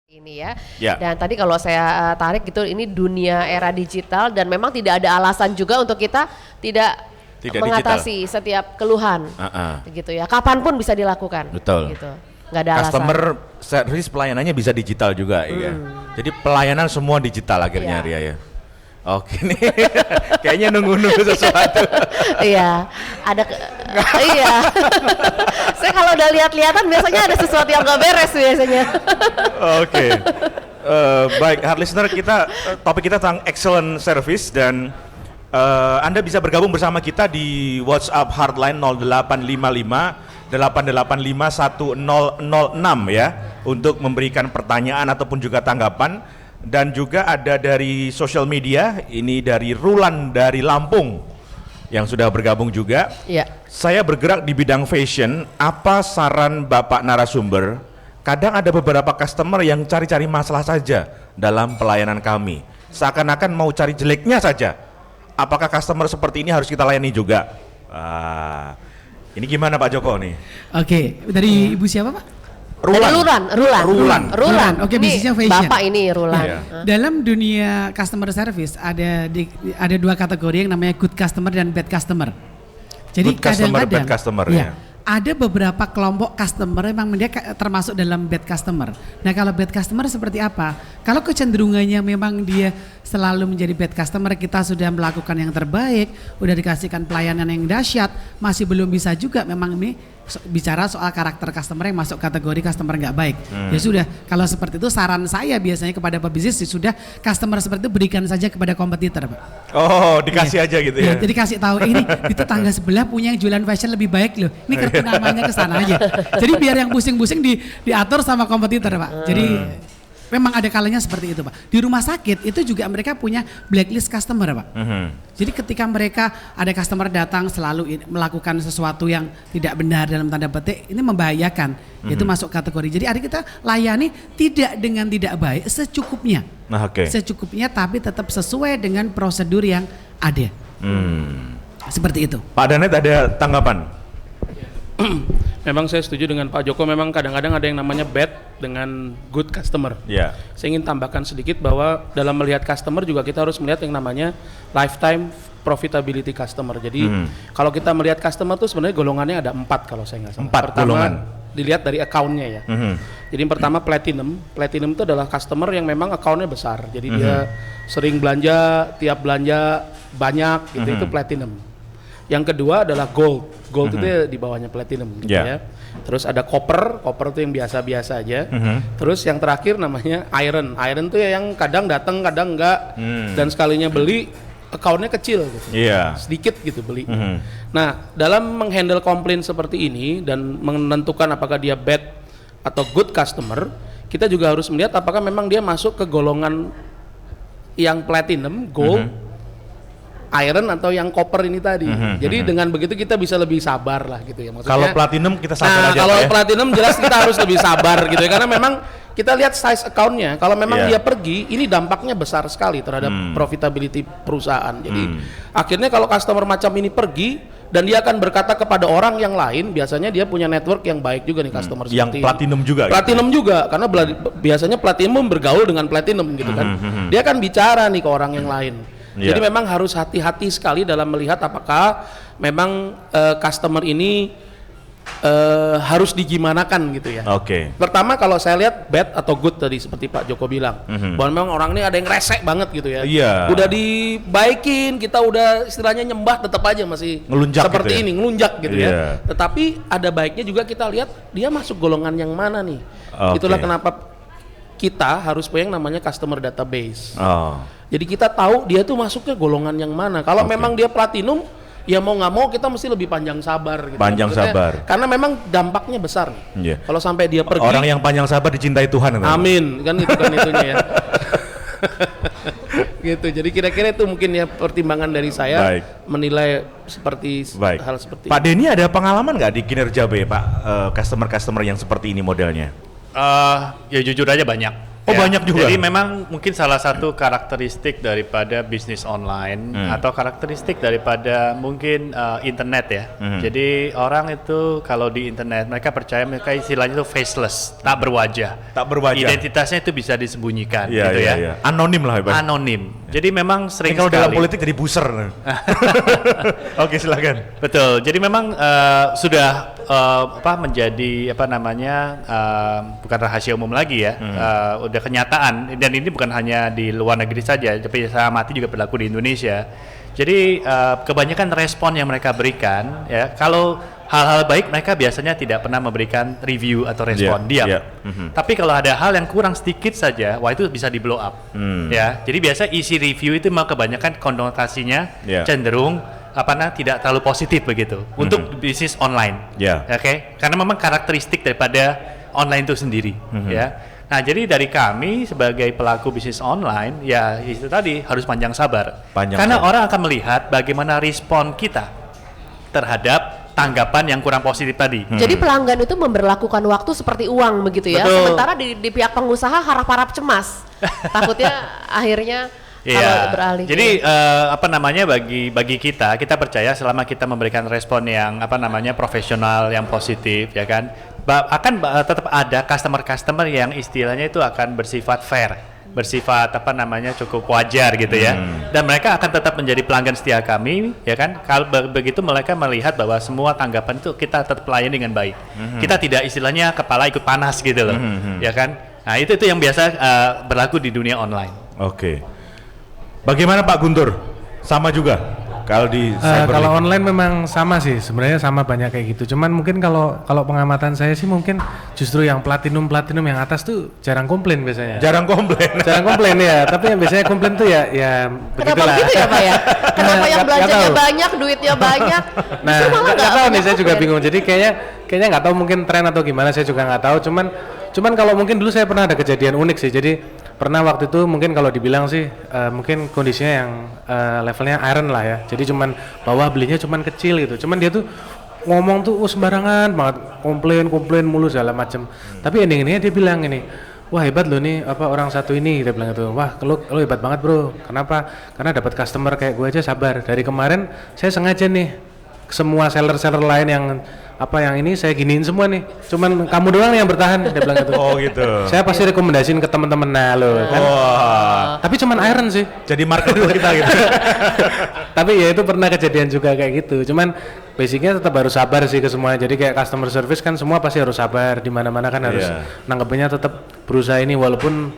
Ini ya. Ya. Dan tadi kalau saya tarik gitu, ini dunia era digital dan memang tidak ada alasan juga untuk kita tidak mengatasi setiap keluhan, gitu ya. Kapanpun bisa dilakukan. Betul. Gitu. Nggak ada alasan. Customer service pelayanannya bisa digital juga, ya. Jadi pelayanan semua digital akhirnya, Ria ya. Oke nih, kayaknya nunggu-nunggu sesuatu. Iya, iya. Saya kalau udah lihat-lihatan biasanya ada sesuatu yang nggak beres biasanya. Oke. Baik, hard listener, topik kita tentang excellent service dan Anda bisa bergabung bersama kita di WhatsApp Hardline 0855 885 1006 ya untuk memberikan pertanyaan ataupun juga tanggapan. Dan juga ada dari social media, ini dari Rulan dari Lampung yang sudah bergabung juga. Ya. Saya bergerak di bidang fashion, apa saran Bapak narasumber? Kadang ada beberapa customer yang cari-cari masalah saja dalam pelayanan kami. Seakan-akan mau cari jeleknya saja. Apakah customer seperti ini harus kita layani juga? Ini gimana Pak Joko nih? Oke, dari Ibu siapa Pak? Rulan. Oke, bisnisnya fashion. Bapak ini Rulan. Iya. Dalam dunia customer service ada dua kategori yang namanya good customer dan bad customer. Jadi Good customer, kadang-kadang bad customer, ya, ya. ada beberapa kelompok customer memang dia termasuk dalam bad customer. Nah, kalau bad customer seperti apa? Kalau kecenderungannya memang dia selalu menjadi bad customer, kita sudah melakukan yang terbaik, udah dikasihkan pelayanan yang dahsyat, masih belum bisa juga memang ini bicara soal karakter customer yang masuk kategori customer nggak baik. Ya sudah, kalau seperti itu saran saya biasanya kepada pebisnis sudah customer seperti itu berikan saja kepada kompetitor, Pak. Oh, dikasih aja gitu ya. Jadi kasih tahu ini di tetangga sebelah punya yang jualan fashion lebih baik loh. Ini kartu namanya ke sana aja. Jadi biar yang pusing-pusing diatur sama kompetitor, Pak. Jadi memang ada kalanya seperti itu, Pak. Di rumah sakit itu juga mereka punya blacklist customer, Pak. Jadi ketika mereka ada customer datang selalu melakukan sesuatu yang tidak benar dalam tanda petik, ini membahayakan. Itu masuk kategori. Jadi hari kita layani tidak dengan tidak baik, secukupnya. Nah, oke. Secukupnya tapi tetap sesuai dengan prosedur yang ada. Seperti itu. Pak Danet ada tanggapan? Memang saya setuju dengan Pak Joko, memang kadang-kadang ada yang namanya bad dengan good customer. Ya. Saya ingin tambahkan sedikit bahwa dalam melihat customer juga kita harus melihat yang namanya lifetime profitability customer. Jadi kalau kita melihat customer tuh sebenarnya golongannya ada 4 kalau saya nggak salah. 4 Pertama, golongan. dilihat dari account-nya ya. Jadi yang pertama platinum. Platinum itu adalah customer yang memang account-nya besar. Jadi dia sering belanja, tiap belanja banyak gitu, itu platinum. Yang kedua adalah gold. Gold itu di bawahnya platinum gitu ya. Terus ada copper itu yang biasa-biasa aja. Terus yang terakhir namanya iron. Iron itu ya yang kadang datang, kadang enggak. Dan sekalinya beli account-nya kecil gitu. Sedikit gitu beli. Nah, dalam menghandle komplain seperti ini dan menentukan apakah dia bad atau good customer, kita juga harus melihat apakah memang dia masuk ke golongan yang platinum, gold, iron atau yang copper ini tadi. Jadi dengan begitu kita bisa lebih sabar lah gitu ya. Maksudnya, Kalau platinum kita sabar aja. Kalau ya? platinum jelas kita harus lebih sabar gitu ya, karena memang kita lihat size account-nya. Kalau memang dia pergi, ini dampaknya besar sekali terhadap profitability perusahaan. Jadi akhirnya kalau customer macam ini pergi dan dia akan berkata kepada orang yang lain, biasanya dia punya network yang baik juga nih customer yang seperti platinum ini. juga. Platinum juga, karena biasanya platinum bergaul dengan platinum gitu kan. Dia akan bicara nih ke orang yang lain. Jadi memang harus hati-hati sekali dalam melihat apakah memang customer ini harus digimanakan gitu ya. Oke. Pertama kalau saya lihat bad atau good tadi seperti Pak Joko bilang, bahwa memang orang ini ada yang resek banget gitu ya. Udah dibaikin, kita udah istilahnya nyembah tetap aja masih ngelunjak seperti gitu ya? ini, ngelunjak gitu ya. Tetapi ada baiknya juga kita lihat dia masuk golongan yang mana nih. Itulah kenapa kita harus punya yang namanya customer database. Jadi kita tahu dia tuh masuknya golongan yang mana. Kalau memang dia platinum, ya mau nggak mau kita mesti lebih panjang sabar. Gitu. Panjang sabar. Karena memang dampaknya besar. Kalau sampai dia pergi. Orang yang panjang sabar dicintai Tuhan. Amin. Kan itu kan itunya ya. Gitu. Jadi kira-kira itu mungkin ya pertimbangan dari saya menilai seperti hal seperti Pak Denny ada pengalaman nggak di kinerja B, Pak? Customer-customer yang seperti ini modelnya? Ya jujur aja banyak. Oh banyak juga. Jadi memang mungkin salah satu karakteristik daripada bisnis online atau karakteristik daripada mungkin internet ya. Jadi orang itu kalau di internet mereka percaya mereka istilahnya itu faceless, tak berwajah. Tak berwajah. Identitasnya itu bisa disembunyikan Iya, gitu iya, ya. iya. Anonim lah Pak. Anonim. Jadi memang sering Kalau sekali. dalam politik jadi booster. Oke, silakan. Betul. Jadi memang sudah menjadi bukan rahasia umum lagi ya. Udah kenyataan, dan ini bukan hanya di luar negeri saja, tapi saya amati juga berlaku di Indonesia. Jadi kebanyakan respon yang mereka berikan ya, kalau hal-hal baik mereka biasanya tidak pernah memberikan review atau respon, diam. Tapi kalau ada hal yang kurang sedikit saja, wah itu bisa di blow up. Ya, jadi biasa isi review itu memang kebanyakan konotasinya cenderung tidak terlalu positif begitu untuk bisnis online. Oke, karena memang karakteristik daripada online itu sendiri. Ya. Nah, jadi dari kami sebagai pelaku bisnis online, ya itu tadi harus panjang sabar. Karena orang akan melihat bagaimana respon kita terhadap tanggapan yang kurang positif tadi. Jadi pelanggan itu memberlakukan waktu seperti uang begitu ya. Betul. Sementara di pihak pengusaha harap-harap cemas. Takutnya akhirnya kalau beralih. Jadi bagi kita percaya selama kita memberikan respon yang profesional, yang positif ya kan, akan tetap ada customer yang istilahnya itu akan bersifat fair, bersifat cukup wajar gitu ya, dan mereka akan tetap menjadi pelanggan setia kami ya kan. Kalau begitu mereka melihat bahwa semua tanggapan itu kita tetap layani dengan baik. Kita tidak istilahnya kepala ikut panas gitu loh, ya kan. Nah itu yang biasa berlaku di dunia online. Oke. Bagaimana Pak Guntur? Sama juga? Kalau di kalau online memang sama sih, sebenarnya sama banyak kayak gitu. Cuman mungkin kalau pengamatan saya sih mungkin justru yang platinum yang atas tuh jarang komplain biasanya. Jarang komplain ya, tapi yang biasanya komplain tuh ya Kenapa begitulah. begitu ya Pak ya? Kenapa yang belanjanya banyak, duitnya banyak? Nah, nggak tahu nih, saya juga bingung. Jadi kayaknya nggak tahu mungkin tren atau gimana, saya juga nggak tahu. Cuman kalau mungkin dulu saya pernah ada kejadian unik sih. Jadi pernah waktu itu mungkin kalau dibilang sih mungkin kondisinya yang levelnya iron lah ya. Jadi cuman bawah belinya cuman kecil gitu. Cuman dia tuh ngomong tuh sembarangan banget, komplain mulu segala macem. Tapi endingnya dia bilang ini, wah hebat lo nih orang satu ini, dia bilang gitu. Wah lo hebat banget bro. Kenapa? Karena dapat customer kayak gue aja sabar. Dari kemarin saya sengaja nih semua seller lain yang yang ini saya giniin semua nih, cuman kamu doang yang bertahan, dia bilang gitu. Oh gitu. Saya pasti rekomendasiin ke teman-teman lo kan. Tapi cuman iron sih. Jadi market kita gitu. Tapi ya itu pernah kejadian juga kayak gitu. Cuman basicnya tetap harus sabar sih ke semuanya. Jadi kayak customer service kan semua pasti harus sabar, di mana-mana kan harus nanggepinnya tetap berusaha ini walaupun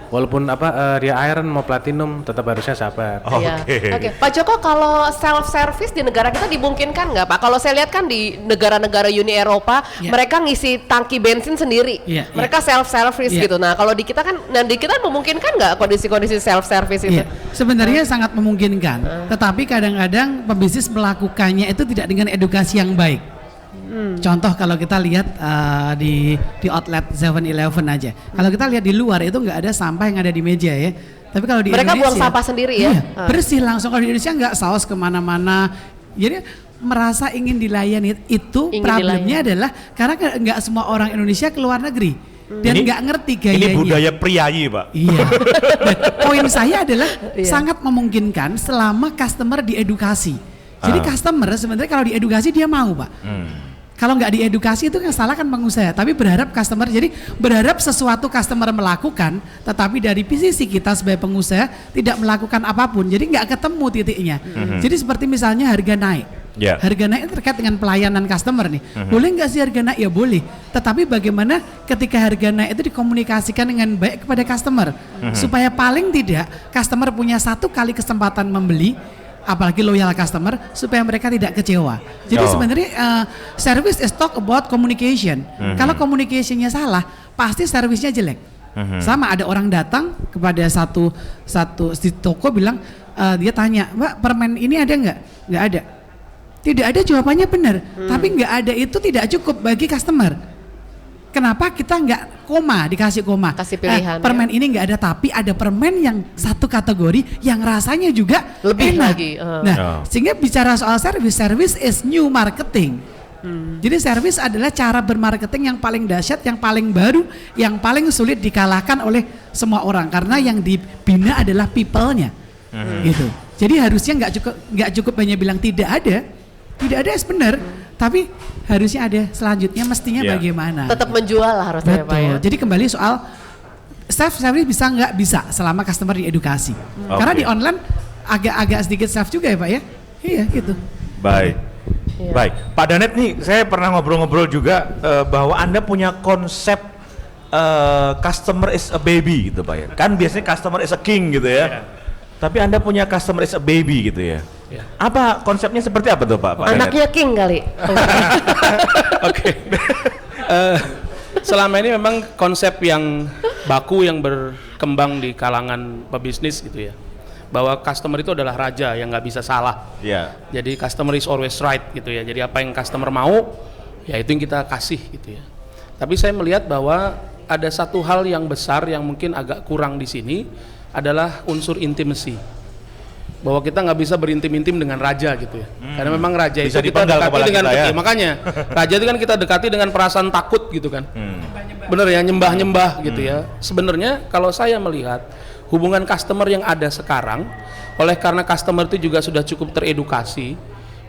dia iron mau platinum tetap harusnya sabar. Oke. Pak Joko, kalau self service di negara kita dimungkinkan nggak Pak? Kalau saya lihat kan di negara-negara Uni Eropa mereka ngisi tangki bensin sendiri. Mereka self service gitu. Nah, kalau di kita kan memungkinkan nggak kondisi-kondisi self service itu? Sebenarnya sangat memungkinkan. Tetapi kadang-kadang pebisnis melakukannya itu tidak dengan edukasi yang baik. Contoh kalau kita lihat di outlet 7-Eleven aja. Kalau kita lihat di luar itu nggak ada sampah yang ada di meja ya. Tapi kalau di mereka Indonesia, buang sampah sendiri ya? Bersih langsung. Kalau di Indonesia nggak saus kemana-mana. Jadi merasa ingin dilayani itu problemnya adalah karena nggak semua orang Indonesia keluar negeri. Dan nggak ngerti gayanya. Ini budaya priayi Pak. Iya. Poin saya adalah sangat memungkinkan selama customer diedukasi. Jadi customer sebenarnya kalau diedukasi dia mau Pak. Kalau nggak diedukasi itu yang salah kan pengusaha. Tapi berharap sesuatu customer melakukan, tetapi dari sisi kita sebagai pengusaha tidak melakukan apapun. Jadi nggak ketemu titiknya. Jadi seperti misalnya harga naik. Harga naik terkait dengan pelayanan customer nih. Boleh nggak sih harga naik? Ya boleh. Tetapi bagaimana ketika harga naik itu dikomunikasikan dengan baik kepada customer, supaya paling tidak customer punya satu kali kesempatan membeli, apalagi loyal customer, supaya mereka tidak kecewa. Jadi sebenarnya service is talk about communication. Kalau communicationnya salah, pasti servisnya jelek. Sama ada orang datang kepada satu di toko bilang, dia tanya, Mbak permen ini ada nggak? Nggak ada. Tidak ada jawabannya benar, tapi nggak ada itu tidak cukup bagi customer. Kenapa kita nggak dikasih koma? Kasih pilihan. Permen ini nggak ada, tapi ada permen yang satu kategori yang rasanya juga lebih enak. lagi. Nah, sehingga bicara soal service is new marketing. Jadi service adalah cara bermarketing yang paling dahsyat, yang paling baru, yang paling sulit dikalahkan oleh semua orang karena yang dibina adalah people-nya. Gitu. Jadi harusnya nggak cukup hanya bilang tidak ada benar, tapi harusnya ada selanjutnya mestinya bagaimana. Tetap menjual lah harusnya Pak ya. Jadi kembali soal self service bisa nggak bisa selama customer diedukasi. Karena di online agak sedikit self juga ya Pak ya. Iya gitu. Baik. Iya. Baik, Pak Danet nih, saya pernah ngobrol-ngobrol juga bahwa Anda punya konsep customer is a baby gitu Pak ya. Kan biasanya customer is a king gitu ya. Tapi Anda punya customer is a baby gitu ya. Apa konsepnya seperti apa tuh Pak? Anaknya king kali. Oke. Selama ini memang konsep yang baku yang berkembang di kalangan pebisnis gitu ya, bahwa customer itu adalah raja yang nggak bisa salah. Jadi customer is always right gitu ya. Jadi apa yang customer mau, ya itu yang kita kasih gitu ya. Tapi saya melihat bahwa ada satu hal yang besar yang mungkin agak kurang di sini adalah unsur intimacy. Bahwa kita nggak bisa berintim-intim dengan raja gitu ya. Karena memang raja bisa itu kita dekati dengan kita, ya? Makanya raja itu kan kita dekati dengan perasaan takut gitu kan. Bener ya, nyembah-nyembah gitu ya. Sebenarnya kalau saya melihat hubungan customer yang ada sekarang, oleh karena customer itu juga sudah cukup teredukasi,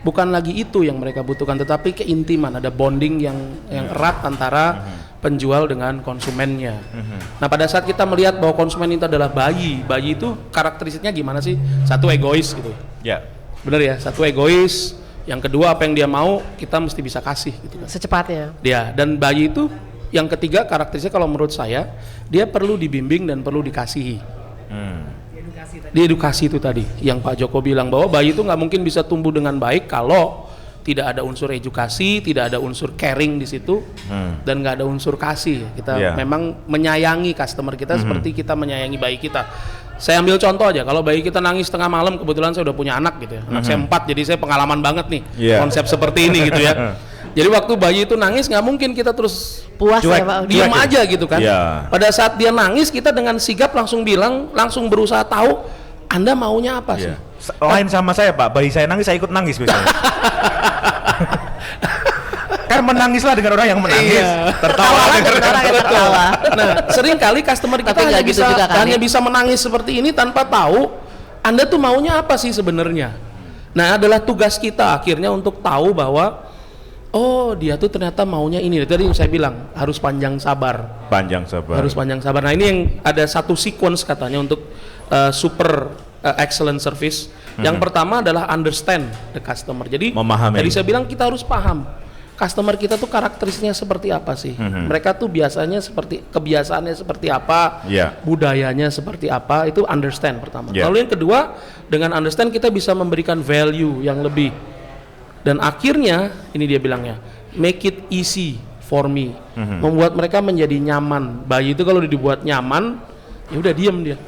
bukan lagi itu yang mereka butuhkan, tetapi keintiman, ada bonding yang erat antara penjual dengan konsumennya. Nah pada saat kita melihat bahwa konsumen itu adalah bayi itu karakteristiknya gimana sih? Satu, egois gitu. Bener ya, satu egois. Yang kedua, apa yang dia mau kita mesti bisa kasih gitu kan. Secepatnya. Dan bayi itu yang ketiga karakteristiknya kalau menurut saya, dia perlu dibimbing dan perlu dikasihi. Di edukasi itu tadi yang Pak Joko bilang bahwa bayi itu nggak mungkin bisa tumbuh dengan baik kalau tidak ada unsur edukasi, tidak ada unsur caring di situ, dan nggak ada unsur kasih. Kita memang menyayangi customer kita seperti kita menyayangi bayi kita. Saya ambil contoh aja, kalau bayi kita nangis tengah malam, kebetulan saya udah punya anak gitu ya, anak saya 4, jadi saya pengalaman banget nih konsep seperti ini gitu ya. Jadi waktu bayi itu nangis nggak mungkin kita terus puas ya Pak, diam aja gitu kan. Pada saat dia nangis kita dengan sigap langsung bilang, langsung berusaha tahu Anda maunya apa sih. Lain sama saya Pak, bayi saya nangis saya ikut nangis misalnya. Kan menangislah dengan orang yang menangis, tertawa dengan orang yang tertawa. Nah, sering kali customer kita hanya bisa menangis seperti ini tanpa tahu Anda tuh maunya apa sih sebenarnya. Nah, adalah tugas kita akhirnya untuk tahu bahwa oh dia tuh ternyata maunya ini. Tadi saya bilang harus panjang sabar. Harus panjang sabar. Nah, ini yang ada satu sequence katanya untuk super excellent service. Yang pertama adalah understand the customer. Jadi memahami. Tadi saya bilang kita harus paham customer kita tuh karakteristiknya seperti apa sih. Mereka tuh biasanya seperti kebiasaannya seperti apa, budayanya seperti apa, itu understand pertama. Lalu yang kedua, dengan understand kita bisa memberikan value yang lebih. Dan akhirnya ini dia bilangnya, make it easy for me. Membuat mereka menjadi nyaman. Bayi itu kalau dibuat nyaman, ya udah diem dia.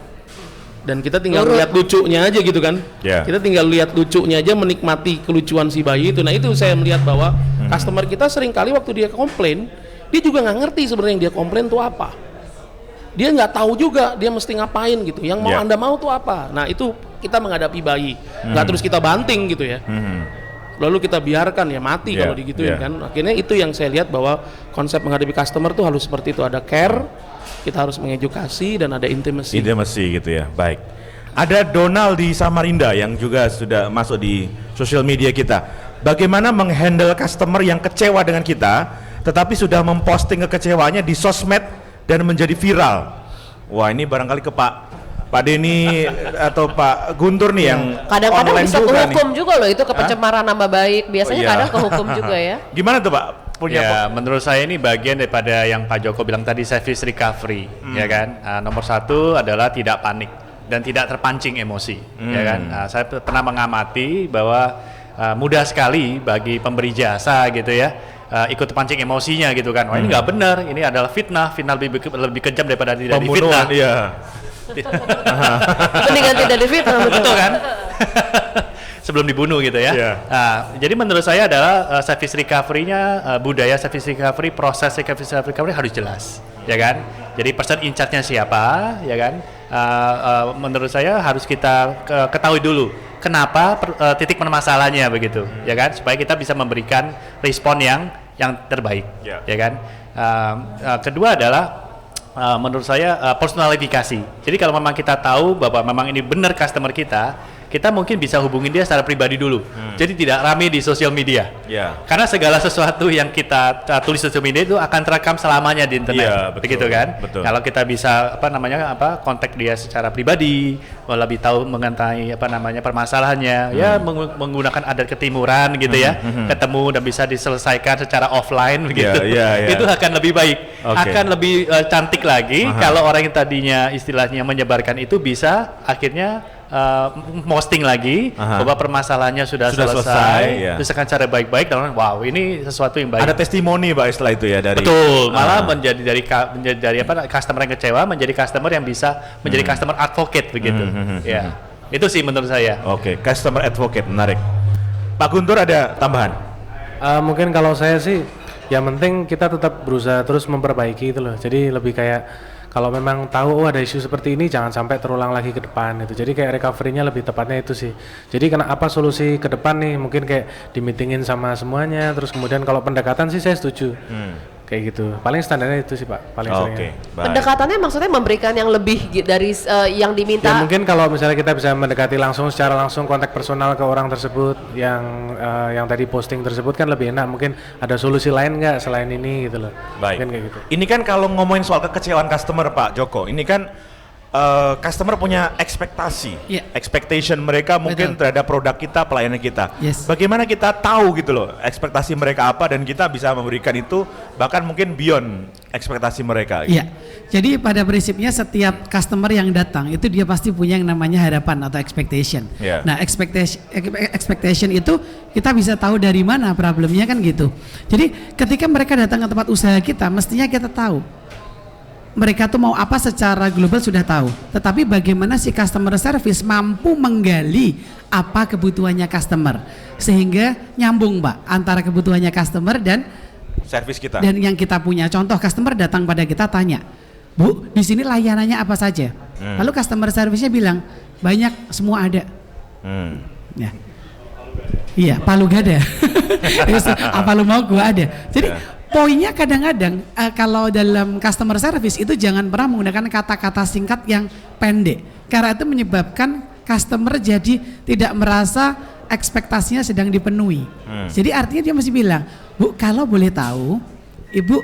Dan kita tinggal lihat lucunya aja gitu kan. Kita tinggal lihat lucunya aja, menikmati kelucuan si bayi itu. Nah itu saya melihat bahwa customer kita sering kali waktu dia komplain, dia juga nggak ngerti sebenarnya yang dia komplain itu apa. Dia nggak tahu juga dia mesti ngapain gitu. Yang mau Anda mau tuh apa. Nah itu kita menghadapi bayi, nggak terus kita banting gitu ya. Lalu kita biarkan ya mati kalau digituin kan. Akhirnya itu yang saya lihat bahwa konsep menghadapi customer tuh harus seperti itu, ada care, kita harus mengedukasi, dan ada intimacy. Intimacy gitu ya. Baik. Ada Donald di Samarinda yang juga sudah masuk di sosial media kita. Bagaimana menghandle customer yang kecewa dengan kita, tetapi sudah memposting kekecewaannya di sosmed dan menjadi viral. Wah, ini barangkali ke Pak Denny atau Pak Guntur nih yang kadang-kadang bisa kehukum nih. juga loh itu ke pencemaran nama baik. Biasanya kadang kehukum juga ya. Gimana tuh Pak? Menurut saya ini bagian daripada yang Pak Joko bilang tadi, service recovery, ya kan. Nomor satu adalah tidak panik dan tidak terpancing emosi, ya kan. Saya pernah mengamati bahwa mudah sekali bagi pemberi jasa gitu ya, ikut terpancing emosinya gitu kan. Wah ini nggak benar, ini adalah fitnah lebih kejam daripada tidak difitnah. Iya. Mendingan tidak difitnah, betul kan? Sebelum dibunuh gitu ya. Jadi menurut saya adalah service recovery-nya, budaya service recovery, proses service recovery harus jelas, ya kan? Jadi person in charge-nya siapa, ya kan? menurut saya harus kita ketahui dulu kenapa titik permasalahannya begitu, ya kan, supaya kita bisa memberikan respon yang terbaik, ya kan. Kedua adalah menurut saya personalifikasi. Jadi kalau memang kita tahu bahwa memang ini benar customer kita mungkin bisa hubungin dia secara pribadi dulu. Jadi tidak rame di sosial media. Karena segala sesuatu yang kita tulis di sosial media itu akan terekam selamanya di internet. Begitu kan? Kalau kita bisa kontak dia secara pribadi, lebih tahu mengenai permasalahannya, ya menggunakan adat ketimuran gitu ya. Ketemu dan bisa diselesaikan secara offline begitu. Itu akan lebih baik. Akan lebih cantik lagi kalau orang yang tadinya istilahnya menyebarkan itu bisa akhirnya posting lagi bahwa permasalahannya sudah selesai, terus akan cara baik-baik dan wow ini sesuatu yang baik. Ada testimoni Pak istilah itu ya dari. Betul, malah menjadi dari customer yang kecewa menjadi customer yang bisa menjadi customer advocate begitu. Ya, itu sih menurut saya. Oke, customer advocate menarik. Pak Guntur ada tambahan? Mungkin kalau saya sih, yang penting kita tetap berusaha terus memperbaiki itu loh. Jadi lebih kayak kalau memang tahu ada isu seperti ini jangan sampai terulang lagi ke depan itu. Jadi kayak recovery-nya lebih tepatnya itu sih. Jadi apa solusi ke depan nih? Mungkin kayak di-meetingin sama semuanya, terus kemudian kalau pendekatan sih saya setuju. Kayak gitu. Paling standarnya itu sih Pak, paling seringnya. Pendekatannya maksudnya memberikan yang lebih dari yang diminta. Ya mungkin kalau misalnya kita bisa mendekati secara langsung kontak personal ke orang tersebut yang tadi posting tersebut kan lebih enak. Mungkin ada solusi lain nggak selain ini gitu loh. Baik. Mungkin kayak gitu. Ini kan kalau ngomongin soal kekecewaan customer Pak Joko, ini kan customer punya ekspektasi, expectation mereka mungkin terhadap produk kita, pelayanan kita. Bagaimana kita tahu gitu loh ekspektasi mereka apa dan kita bisa memberikan itu bahkan mungkin beyond ekspektasi mereka. Iya. Jadi pada prinsipnya setiap customer yang datang itu dia pasti punya yang namanya harapan atau expectation. Nah, expectation itu kita bisa tahu dari mana problemnya kan gitu. Jadi ketika mereka datang ke tempat usaha kita, mestinya kita tahu mereka tuh mau apa secara global sudah tahu, tetapi bagaimana si customer service mampu menggali apa kebutuhannya customer sehingga nyambung Pak antara kebutuhannya customer dan service kita dan yang kita punya. Contoh, customer datang pada kita tanya, Bu, di sini layanannya apa saja? Lalu customer service-nya bilang banyak, semua ada. Ya. Iya, Palu gak ada. Apa lu mau gua ada. Jadi poinnya kadang-kadang kalau dalam customer service itu jangan pernah menggunakan kata-kata singkat yang pendek, karena itu menyebabkan customer jadi tidak merasa ekspektasinya sedang dipenuhi. Jadi artinya dia mesti bilang, Bu, kalau boleh tahu Ibu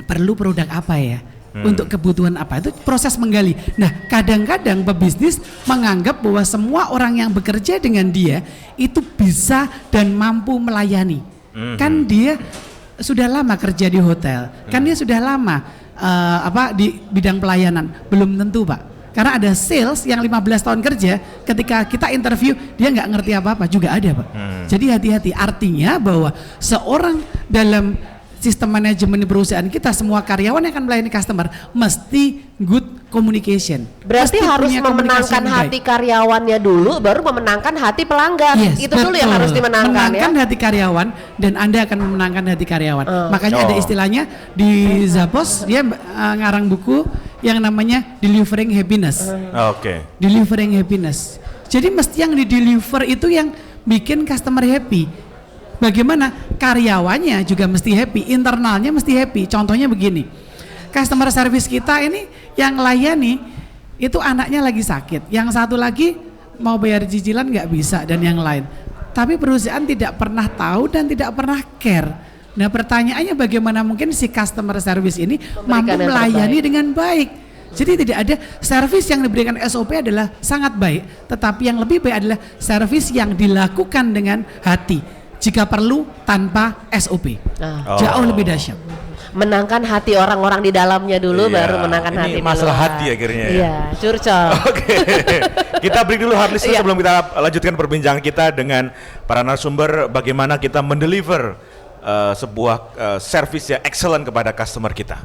perlu produk apa ya, untuk kebutuhan apa, itu proses menggali. Nah, kadang-kadang pebisnis menganggap bahwa semua orang yang bekerja dengan dia itu bisa dan mampu melayani. Kan dia sudah lama kerja di hotel, kan dia sudah lama di bidang pelayanan, belum tentu Pak. Karena ada sales yang 15 tahun kerja, ketika kita interview dia nggak ngerti apa-apa juga ada Pak. Jadi hati-hati, artinya bahwa seorang dalam sistem manajemen di perusahaan kita, semua karyawan yang akan melayani customer mesti good communication. Berarti mesti harus memenangkan hati karyawannya dulu, baru memenangkan hati pelanggan. Itu dulu yang harus dimenangkan. Menangkan hati karyawan dan Anda akan memenangkan hati karyawan. Makanya ada istilahnya di Zappos, dia ngarang buku yang namanya Delivering Happiness. Delivering Happiness. Jadi mesti yang di deliver itu yang bikin customer happy. Bagaimana karyawannya juga mesti happy, internalnya mesti happy. Contohnya begini, customer service kita ini yang layani itu anaknya lagi sakit, yang satu lagi mau bayar cicilan nggak bisa dan yang lain. Tapi perusahaan tidak pernah tahu dan tidak pernah care. Nah pertanyaannya bagaimana mungkin si customer service ini mampu melayani dengan baik. Jadi tidak ada service yang diberikan SOP adalah sangat baik, tetapi yang lebih baik adalah service yang dilakukan dengan hati. Jika perlu tanpa SOP, jauh lebih dahsyat. Menangkan hati orang-orang di dalamnya dulu, baru menangkan hati. Ini masalah hati akhirnya ya. Iya, curcol. Oke, kita break dulu hard listener sebelum kita lanjutkan perbincangan kita dengan para narasumber bagaimana kita mendeliver sebuah service yang excellent kepada customer kita.